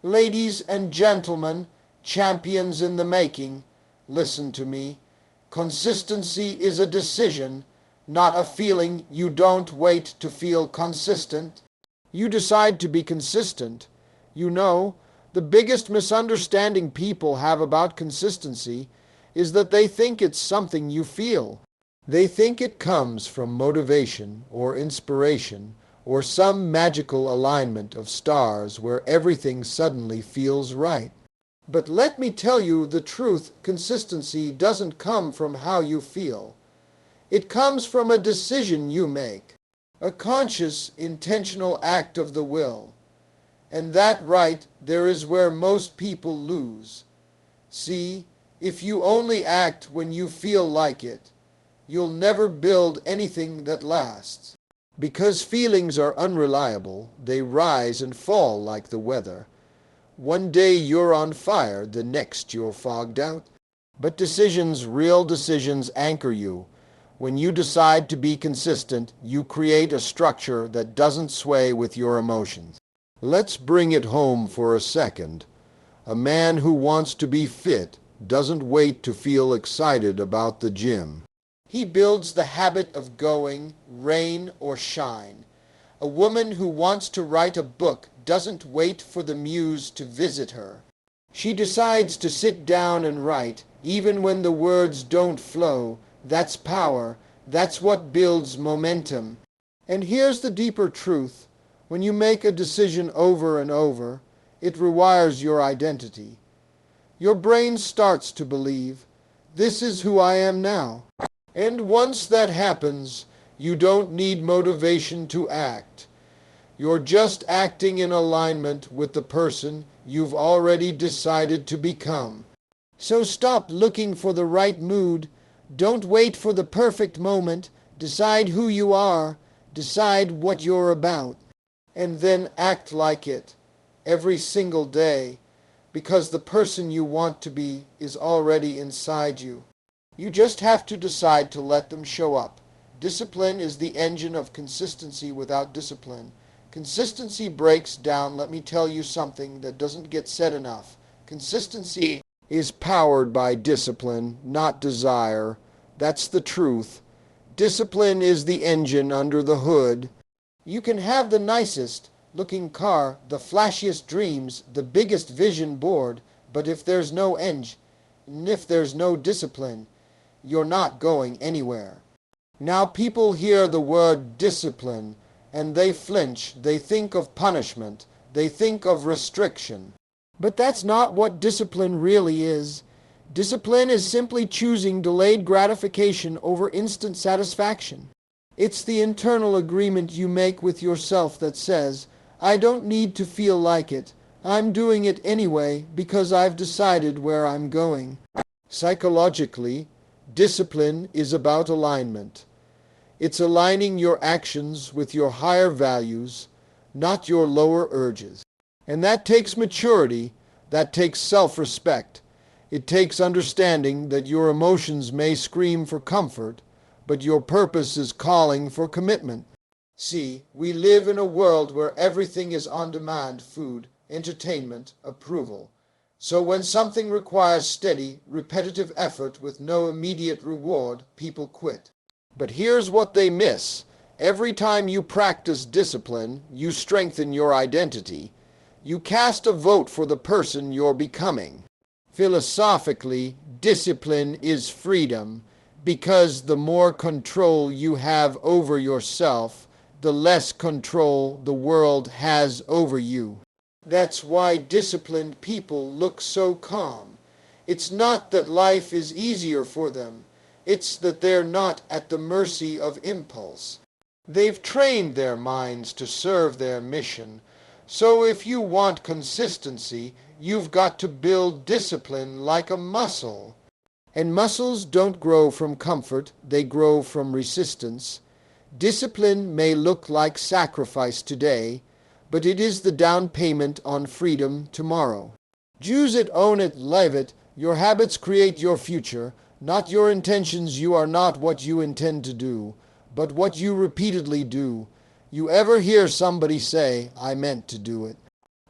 Ladies and gentlemen, champions in the making, listen to me. Consistency is a decision, not a feeling. You don't wait to feel consistent. You decide to be consistent. You know, the biggest misunderstanding people have about consistency is that they think it's something you feel. They think it comes from motivation or inspiration or some magical alignment of stars where everything suddenly feels right. But let me tell you the truth, consistency doesn't come from how you feel. It comes from a decision you make, a conscious, intentional act of the will. And that right there is where most people lose. See, if you only act when you feel like it, you'll never build anything that lasts. Because feelings are unreliable, they rise and fall like the weather. One day you're on fire, the next you're fogged out. But decisions, real decisions, anchor you. When you decide to be consistent, you create a structure that doesn't sway with your emotions. Let's bring it home for a second. A man who wants to be fit doesn't wait to feel excited about the gym. He builds the habit of going, rain or shine. A woman who wants to write a book doesn't wait for the muse to visit her. She decides to sit down and write, even when the words don't flow. That's power. That's what builds momentum. And here's the deeper truth. When you make a decision over and over, it rewires your identity. Your brain starts to believe, this is who I am now. And once that happens, you don't need motivation to act. You're just acting in alignment with the person you've already decided to become. So stop looking for the right mood. Don't wait for the perfect moment. Decide who you are. Decide what you're about. And then act like it every single day, because the person you want to be is already inside you. You just have to decide to let them show up. Discipline is the engine of consistency. Without discipline, consistency breaks down. Let me tell you something that doesn't get said enough. Consistency is powered by discipline, not desire. That's the truth. Discipline is the engine under the hood. You can have the nicest looking car, the flashiest dreams, the biggest vision board, but if there's no engine, and if there's no discipline, you're not going anywhere. Now people hear the word discipline and they flinch. They think of punishment. They think of restriction. But that's not what discipline really is. Discipline is simply choosing delayed gratification over instant satisfaction. It's the internal agreement you make with yourself that says, I don't need to feel like it. I'm doing it anyway because I've decided where I'm going. Psychologically, discipline is about alignment. It's aligning your actions with your higher values, not your lower urges. And that takes maturity, that takes self-respect. It takes understanding that your emotions may scream for comfort, but your purpose is calling for commitment. See, we live in a world where everything is on demand: food, entertainment, approval. So when something requires steady, repetitive effort with no immediate reward, people quit. But here's what they miss. Every time you practice discipline, you strengthen your identity. You cast a vote for the person you're becoming. Philosophically, discipline is freedom, because the more control you have over yourself, the less control the world has over you. That's why disciplined people look so calm. It's not that life is easier for them. It's that they're not at the mercy of impulse. They've trained their minds to serve their mission. So if you want consistency, you've got to build discipline like a muscle. And muscles don't grow from comfort, they grow from resistance. Discipline may look like sacrifice today, but it is the down payment on freedom tomorrow. Choose it, own it, live it. Your habits create your future, not your intentions. You are not what you intend to do, but what you repeatedly do. You ever hear somebody say, I meant to do it?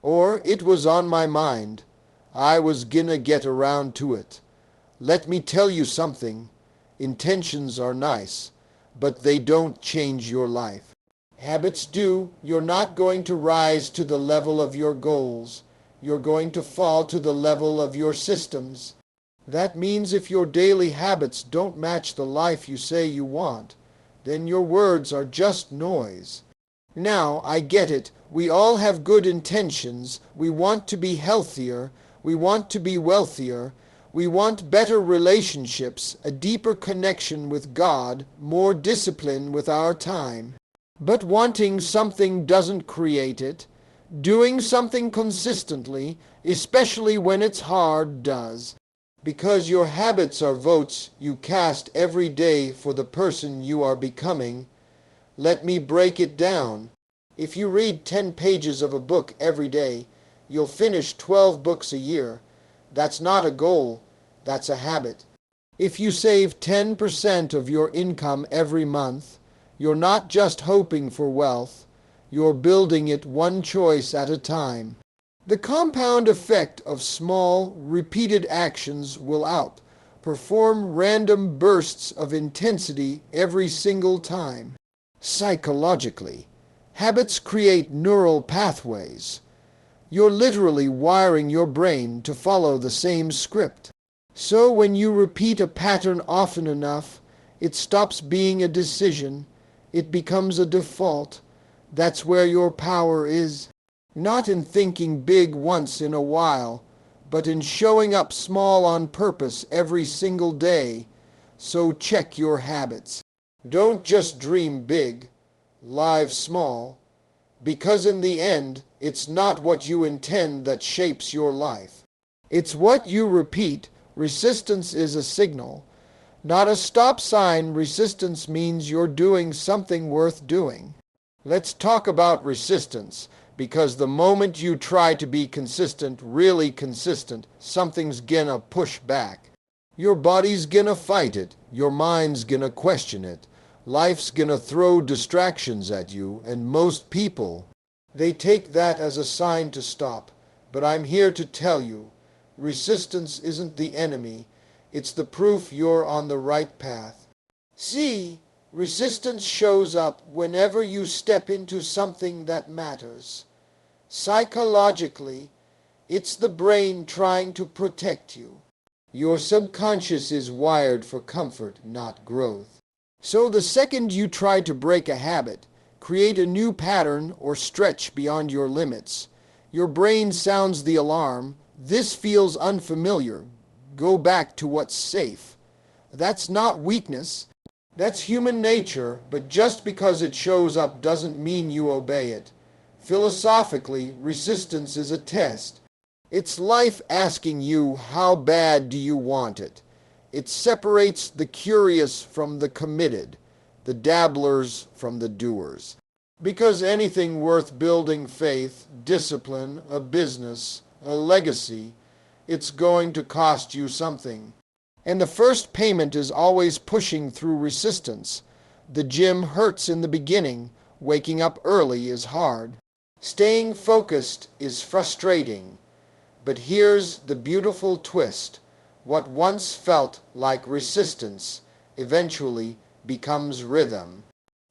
Or it was on my mind. I was gonna get around to it. Let me tell you something. Intentions are nice, but they don't change your life. Habits do. You're not going to rise to the level of your goals. You're going to fall to the level of your systems. That means if your daily habits don't match the life you say you want, then your words are just noise. Now, I get it. We all have good intentions. We want to be healthier. We want to be wealthier. We want better relationships, a deeper connection with God, more discipline with our time. But wanting something doesn't create it. Doing something consistently, especially when it's hard, does. Because your habits are votes you cast every day for the person you are becoming. Let me break it down. If you read 10 pages of a book every day, you'll finish 12 books a year. That's not a goal, that's a habit. If you save 10% of your income every month, you're not just hoping for wealth, you're building it one choice at a time. The compound effect of small, repeated actions will outperform random bursts of intensity every single time. Psychologically, habits create neural pathways. You're literally wiring your brain to follow the same script. So when you repeat a pattern often enough, it stops being a decision. It becomes a default. That's where your power is. Not in thinking big once in a while, but in showing up small on purpose every single day. So check your habits. Don't just dream big. Live small. Because in the end, it's not what you intend that shapes your life. It's what you repeat. Resistance is a signal. Not a stop sign. Resistance means you're doing something worth doing. Let's talk about resistance, because the moment you try to be consistent, really consistent, something's gonna push back. Your body's gonna fight it. Your mind's gonna question it. Life's gonna throw distractions at you, and most people, they take that as a sign to stop. But I'm here to tell you, resistance isn't the enemy. It's the proof you're on the right path. See, resistance shows up whenever you step into something that matters. Psychologically, it's the brain trying to protect you. Your subconscious is wired for comfort, not growth. So the second you try to break a habit, create a new pattern, or stretch beyond your limits, your brain sounds the alarm. This feels unfamiliar. Go back to what's safe. That's not weakness. That's human nature, but just because it shows up doesn't mean you obey it. Philosophically, resistance is a test. It's life asking you, how bad do you want it? It separates the curious from the committed, the dabblers from the doers. Because anything worth building faith, discipline, a business, a legacy, it's going to cost you something. And the first payment is always pushing through resistance. The gym hurts in the beginning. Waking up early is hard. Staying focused is frustrating. But here's the beautiful twist. What once felt like resistance eventually becomes rhythm.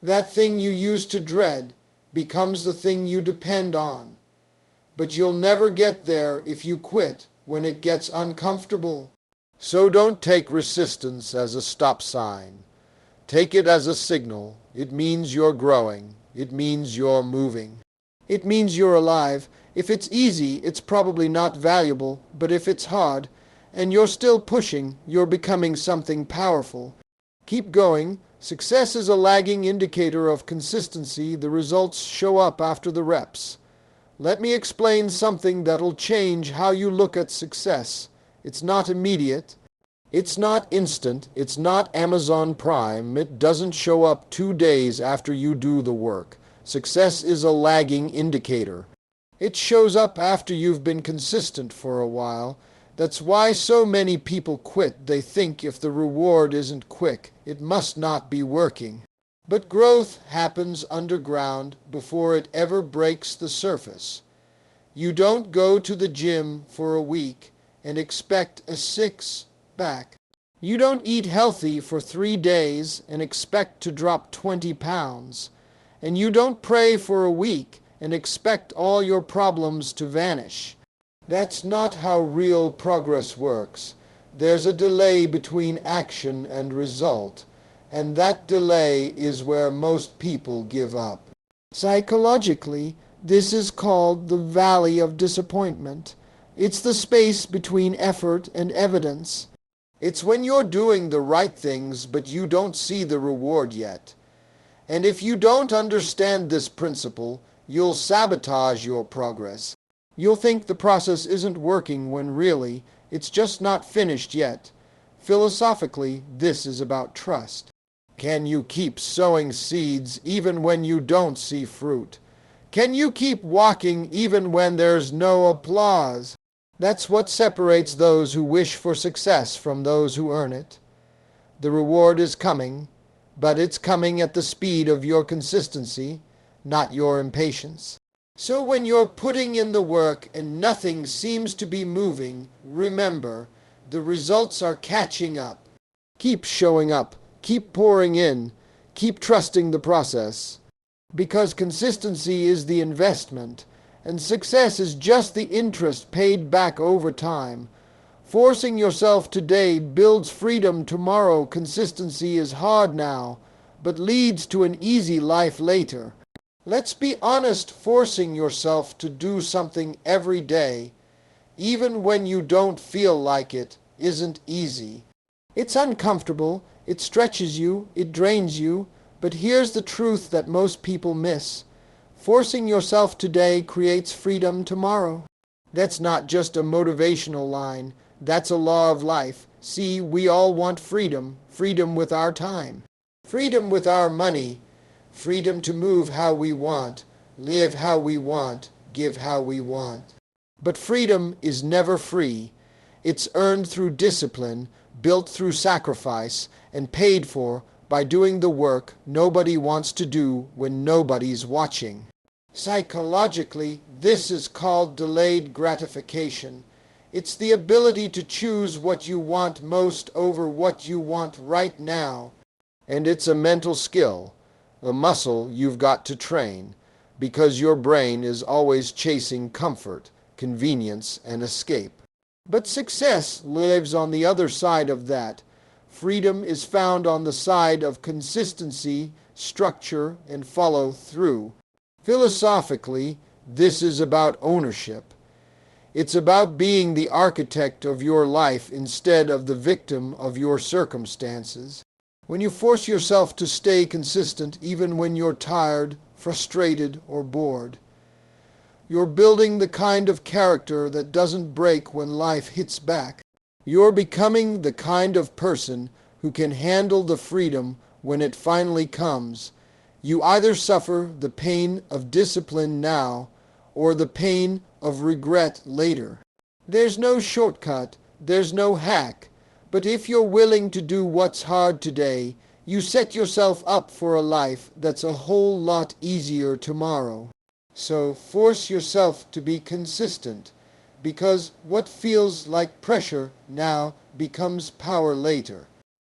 That thing you used to dread becomes the thing you depend on. But you'll never get there if you quit when it gets uncomfortable. So don't take resistance as a stop sign. Take it as a signal. It means you're growing. It means you're moving. It means you're alive. If it's easy, it's probably not valuable, but if it's hard, and you're still pushing, you're becoming something powerful. Keep going. Success is a lagging indicator of consistency. The results show up after the reps. Let me explain something that'll change how you look at success. It's not immediate. It's not instant. It's not Amazon Prime. It doesn't show up 2 days after you do the work. Success is a lagging indicator. It shows up after you've been consistent for a while. That's why so many people quit. They think if the reward isn't quick, it must not be working. But growth happens underground before it ever breaks the surface. You don't go to the gym for a week and expect a six-pack. You don't eat healthy for 3 days and expect to drop 20 pounds. And you don't pray for a week and expect all your problems to vanish. That's not how real progress works. There's a delay between action and result, and that delay is where most people give up. Psychologically, this is called the valley of disappointment. It's the space between effort and evidence. It's when you're doing the right things, but you don't see the reward yet. And if you don't understand this principle, you'll sabotage your progress. You'll think the process isn't working when really, it's just not finished yet. Philosophically, this is about trust. Can you keep sowing seeds even when you don't see fruit? Can you keep walking even when there's no applause? That's what separates those who wish for success from those who earn it. The reward is coming, but it's coming at the speed of your consistency, not your impatience. So when you're putting in the work and nothing seems to be moving, remember, the results are catching up. Keep showing up, keep pouring in, keep trusting the process. Because consistency is the investment, and success is just the interest paid back over time. Forcing yourself today builds freedom tomorrow. Consistency is hard now, but leads to an easy life later. Let's be honest, forcing yourself to do something every day, even when you don't feel like it, isn't easy. It's uncomfortable, it stretches you, it drains you, but here's the truth that most people miss. Forcing yourself today creates freedom tomorrow. That's not just a motivational line, that's a law of life. See, we all want freedom, freedom with our time, freedom with our money, freedom to move how we want, live how we want, give how we want. But freedom is never free. It's earned through discipline, built through sacrifice, and paid for by doing the work nobody wants to do when nobody's watching. Psychologically, this is called delayed gratification. It's the ability to choose what you want most over what you want right now. And it's a mental skill, a muscle you've got to train, because your brain is always chasing comfort, convenience, and escape. But success lives on the other side of that. Freedom is found on the side of consistency, structure, and follow through. Philosophically, this is about ownership. It's about being the architect of your life instead of the victim of your circumstances. When you force yourself to stay consistent even when you're tired, frustrated, or bored, you're building the kind of character that doesn't break when life hits back. You're becoming the kind of person who can handle the freedom when it finally comes. You either suffer the pain of discipline now or the pain of regret later. There's no shortcut, there's no hack, but if you're willing to do what's hard today, you set yourself up for a life that's a whole lot easier tomorrow. So force yourself to be consistent, because what feels like pressure now becomes power later.